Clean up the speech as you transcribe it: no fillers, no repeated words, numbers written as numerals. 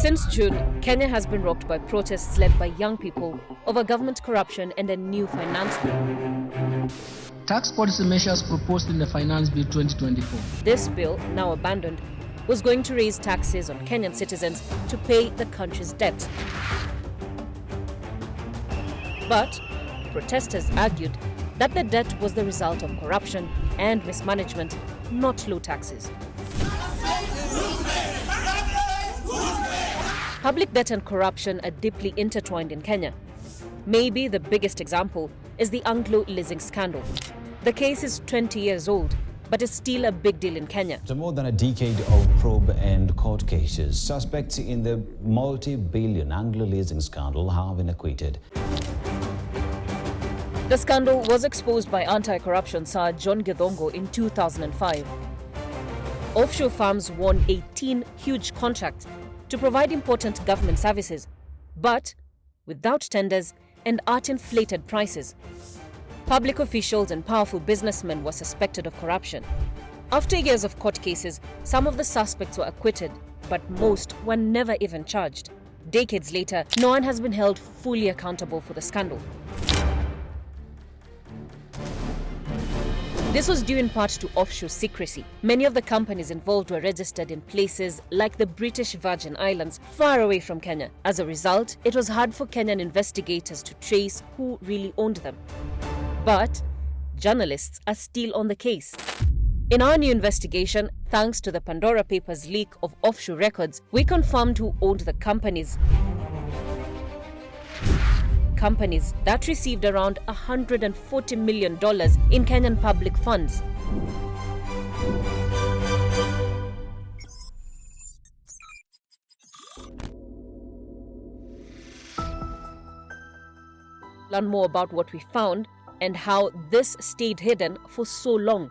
Since June, Kenya has been rocked by protests led by young people over government corruption and a new finance bill. Tax policy measures proposed in the Finance Bill 2024. This bill, now abandoned, was going to raise taxes on Kenyan citizens to pay the country's debt. But protesters argued that the debt was the result of corruption and mismanagement, not low taxes. Public debt and corruption are deeply intertwined in Kenya. Maybe the biggest example is the Anglo Leasing scandal. The case is 20 years old, but is still a big deal in Kenya. After more than a decade of probe and court cases, suspects in the multi-billion Anglo Leasing scandal have been acquitted. The scandal was exposed by anti-corruption Sir John Githongo in 2005. Offshore firms won 18 huge contracts to provide important government services, but without tenders and at inflated prices. Public officials and powerful businessmen were suspected of corruption. After years of court cases, some of the suspects were acquitted, but most were never even charged. Decades later, no one has been held fully accountable for the scandal. This was due in part to offshore secrecy. Many of the companies involved were registered in places like the British Virgin Islands, far away from Kenya. As a result, it was hard for Kenyan investigators to trace who really owned them. But journalists are still on the case. In our new investigation, thanks to the Pandora Papers leak of offshore records, we confirmed who owned the companies that received around $140 million in Kenyan public funds. Learn more about what we found and how this stayed hidden for so long.